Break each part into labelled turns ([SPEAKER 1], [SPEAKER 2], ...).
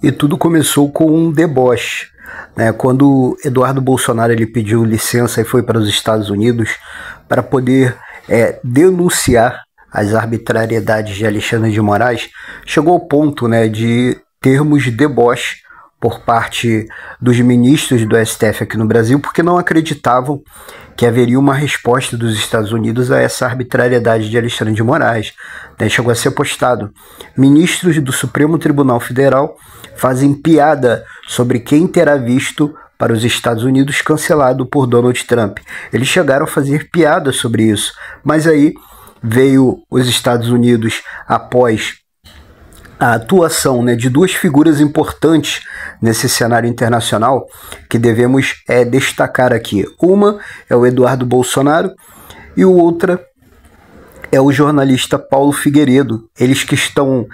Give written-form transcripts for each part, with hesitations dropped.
[SPEAKER 1] E tudo começou com um deboche, né? Quando Eduardo Bolsonaro ele pediu licença e foi para os Estados Unidos para poder denunciar as arbitrariedades de Alexandre de Moraes, chegou ao ponto, né, de termos deboche por parte dos ministros do STF aqui no Brasil, porque não acreditavam que haveria uma resposta dos Estados Unidos a essa arbitrariedade de Alexandre de Moraes. Chegou a ser postado: ministros do Supremo Tribunal Federal fazem piada sobre quem terá visto para os Estados Unidos cancelado por Donald Trump. Eles chegaram a fazer piada sobre isso, mas aí veio os Estados Unidos após a atuação, né, de duas figuras importantes nesse cenário internacional que devemos destacar aqui. Uma é o Eduardo Bolsonaro e outra é o jornalista Paulo Figueiredo. Eles que estão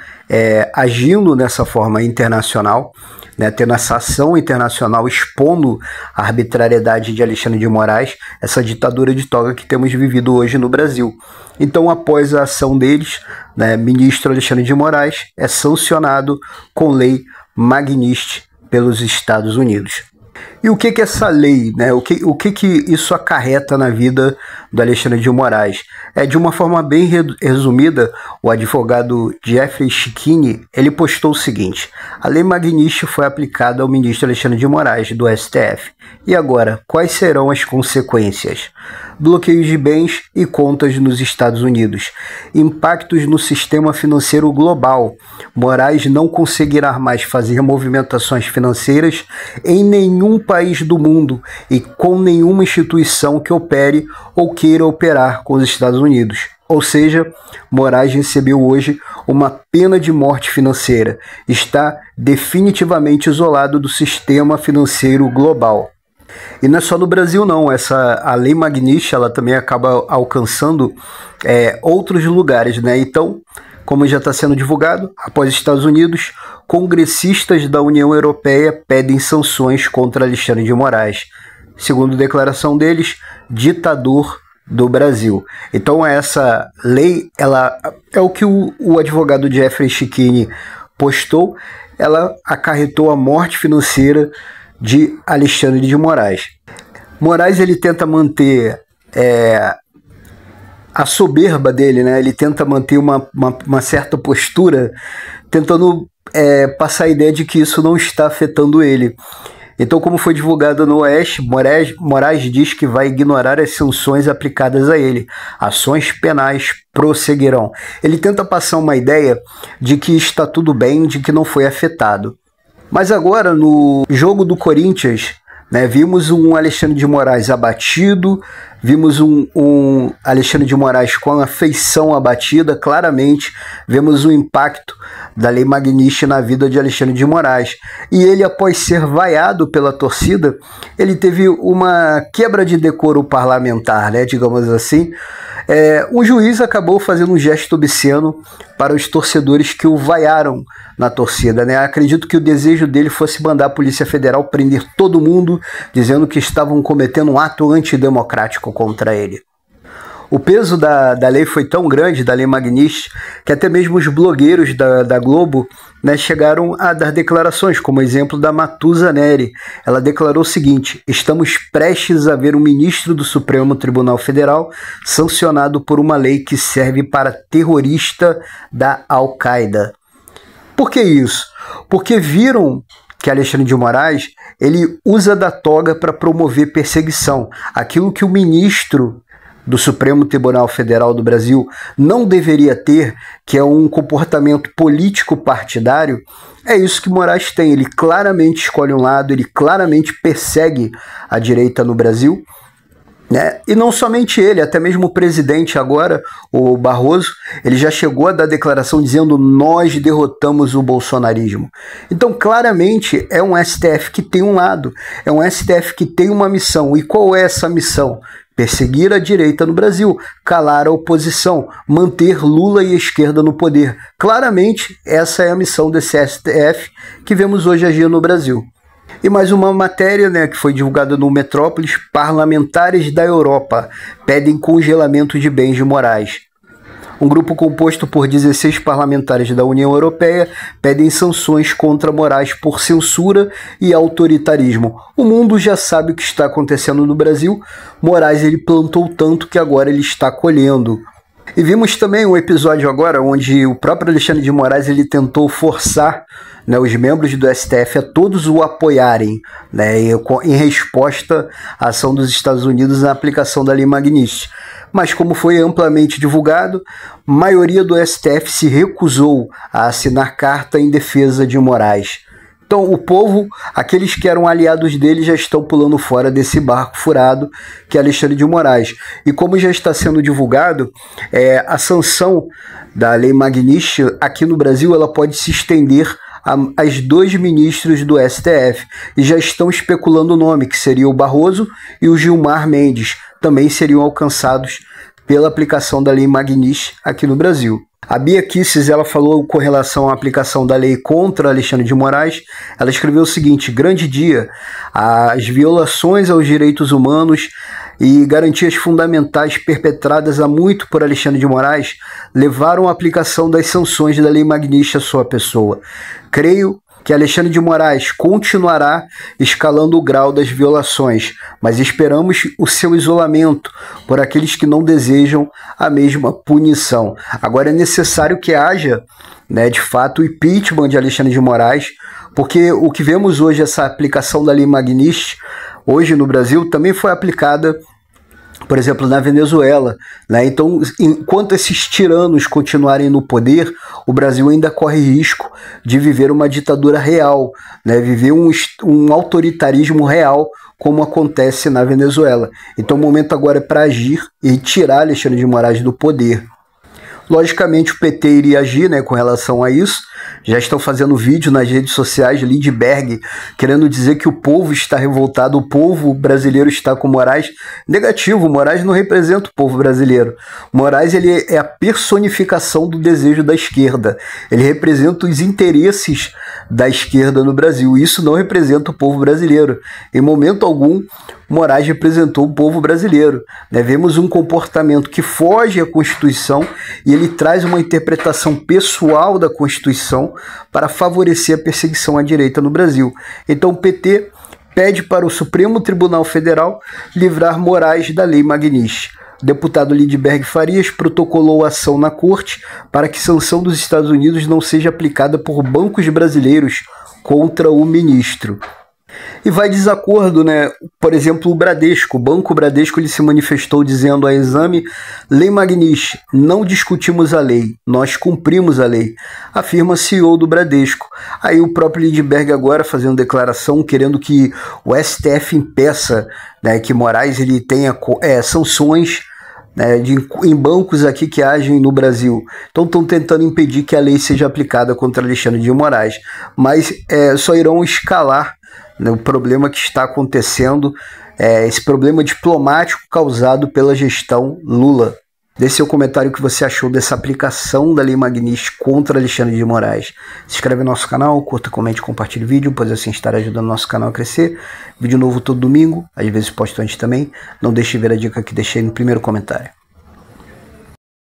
[SPEAKER 1] agindo nessa forma internacional, né, tendo essa ação internacional expondo a arbitrariedade de Alexandre de Moraes, essa ditadura de toga que temos vivido hoje no Brasil. Então, após a ação deles, né, ministro Alexandre de Moraes é sancionado com lei Magnitsky pelos Estados Unidos. E o que essa lei, né, o que isso acarreta na vida do Alexandre de Moraes? De uma forma bem resumida, o advogado Jeffrey Schickini, ele postou o seguinte: a lei Magnitsky foi aplicada ao ministro Alexandre de Moraes, do STF. E agora, quais serão as consequências? Bloqueios de bens e contas nos Estados Unidos. Impactos no sistema financeiro global. Moraes não conseguirá mais fazer movimentações financeiras em nenhum país do mundo e com nenhuma instituição que opere ou queira operar com os Estados Unidos. Ou seja, Moraes recebeu hoje uma pena de morte financeira. Está definitivamente isolado do sistema financeiro global. E não é só no Brasil não, a lei Magnitsky ela também acaba alcançando outros lugares, né? Então, como já está sendo divulgado, após Estados Unidos, congressistas da União Europeia pedem sanções contra Alexandre de Moraes. Segundo declaração deles, ditador do Brasil. Então essa lei, ela é o que o advogado Jeffrey Schickini postou, ela acarretou a morte financeira de Alexandre de Moraes. Moraes ele tenta manter a soberba dele, né? Ele tenta manter uma certa postura, tentando passar a ideia de que isso não está afetando ele. Então, como foi divulgado no Oeste, Moraes diz que vai ignorar as sanções aplicadas a ele. Ações penais prosseguirão. Ele tenta passar uma ideia de que está tudo bem, de que não foi afetado. Mas agora, no jogo do Corinthians, né, vimos um Alexandre de Moraes abatido, vimos um Alexandre de Moraes com a feição abatida, claramente vemos o impacto da lei Magnitsky na vida de Alexandre de Moraes. E ele, após ser vaiado pela torcida, ele teve uma quebra de decoro parlamentar, né, digamos assim. Um juiz acabou fazendo um gesto obsceno para os torcedores que o vaiaram na torcida, né? Acredito que o desejo dele fosse mandar a Polícia Federal prender todo mundo, dizendo que estavam cometendo um ato antidemocrático contra ele. O peso da lei foi tão grande, da lei Magnitsky, que até mesmo os blogueiros da Globo, né, chegaram a dar declarações, como exemplo da Matuza Neri. Ela declarou o seguinte: estamos prestes a ver um ministro do Supremo Tribunal Federal sancionado por uma lei que serve para terrorista da Al-Qaeda. Por que isso? Porque viram que Alexandre de Moraes ele usa da toga para promover perseguição. Aquilo que o ministro do Supremo Tribunal Federal do Brasil não deveria ter, que é um comportamento político partidário, é isso que Moraes tem. Ele claramente escolhe um lado, ele claramente persegue a direita no Brasil, né? E não somente ele, até mesmo o presidente agora, o Barroso, ele já chegou a dar declaração dizendo: nós derrotamos o bolsonarismo. Então claramente é um STF que tem um lado, é um STF que tem uma missão. E qual é essa missão? Perseguir a direita no Brasil, calar a oposição, manter Lula e a esquerda no poder. Claramente essa é a missão desse STF que vemos hoje agir no Brasil. E mais uma matéria, né, que foi divulgada no Metrópolis: parlamentares da Europa pedem congelamento de bens de Moraes. Um grupo composto por 16 parlamentares da União Europeia pedem sanções contra Moraes por censura e autoritarismo. O mundo já sabe o que está acontecendo no Brasil. Moraes ele plantou tanto que agora ele está colhendo. E vimos também um episódio agora onde o próprio Alexandre de Moraes ele tentou forçar, né, os membros do STF a todos o apoiarem, né, em resposta à ação dos Estados Unidos na aplicação da Lei Magnitsky. Mas como foi amplamente divulgado, a maioria do STF se recusou a assinar carta em defesa de Moraes. Então o povo, aqueles que eram aliados dele, já estão pulando fora desse barco furado que é Alexandre de Moraes. E como já está sendo divulgado, a sanção da Lei Magnitsky aqui no Brasil ela pode se estender as 2 ministros do STF, e já estão especulando o nome, que seria o Barroso e o Gilmar Mendes, também seriam alcançados pela aplicação da Lei Magnitsky aqui no Brasil. A Bia Kicis, ela falou com relação à aplicação da lei contra Alexandre de Moraes. Ela escreveu o seguinte: grande dia, as violações aos direitos humanos e garantias fundamentais perpetradas há muito por Alexandre de Moraes levaram à aplicação das sanções da Lei Magnitsky à sua pessoa. Creio que Alexandre de Moraes continuará escalando o grau das violações, mas esperamos o seu isolamento por aqueles que não desejam a mesma punição. Agora é necessário que haja, né, de fato, o impeachment de Alexandre de Moraes, porque o que vemos hoje, essa aplicação da Lei Magnitsky, hoje no Brasil, também foi aplicada, por exemplo, na Venezuela, né? Então, enquanto esses tiranos continuarem no poder, o Brasil ainda corre risco de viver uma ditadura real, né? Viver um autoritarismo real, como acontece na Venezuela. Então o momento agora é para agir e tirar Alexandre de Moraes do poder. Logicamente o PT iria agir, né, com relação a isso. Já estão fazendo vídeo nas redes sociais, Lindbergh, querendo dizer que o povo está revoltado, o povo brasileiro está com Moraes. Negativo, Moraes não representa o povo brasileiro. Moraes ele é a personificação do desejo da esquerda. Ele representa os interesses da esquerda no Brasil. Isso não representa o povo brasileiro. Em momento algum, Moraes representou o povo brasileiro. Né? Vemos um comportamento que foge à Constituição e ele traz uma interpretação pessoal da Constituição para favorecer a perseguição à direita no Brasil. Então o PT pede para o Supremo Tribunal Federal livrar Moraes da Lei Magnitsky. O deputado Lindbergh Farias protocolou ação na corte para que sanção dos Estados Unidos não seja aplicada por bancos brasileiros contra o ministro. E vai desacordo, né? Por exemplo, o Bradesco, o Banco Bradesco, ele se manifestou dizendo a Exame: Lei Magnitsky, não discutimos a lei, nós cumprimos a lei, afirma CEO do Bradesco. Aí o próprio Lindbergh agora fazendo declaração, querendo que o STF impeça, né, que Moraes ele tenha sanções, né, em bancos aqui que agem no Brasil. Então estão tentando impedir que a lei seja aplicada contra Alexandre de Moraes, mas só irão escalar, né, o problema que está acontecendo, esse problema diplomático causado pela gestão Lula. Deixe seu comentário o que você achou dessa aplicação da Lei Magnitsky contra Alexandre de Moraes. Se inscreve no nosso canal, curta, comente, compartilhe o vídeo, pois assim estará ajudando o nosso canal a crescer. Vídeo novo todo domingo, às vezes posto antes também. Não deixe de ver a dica que deixei no primeiro comentário.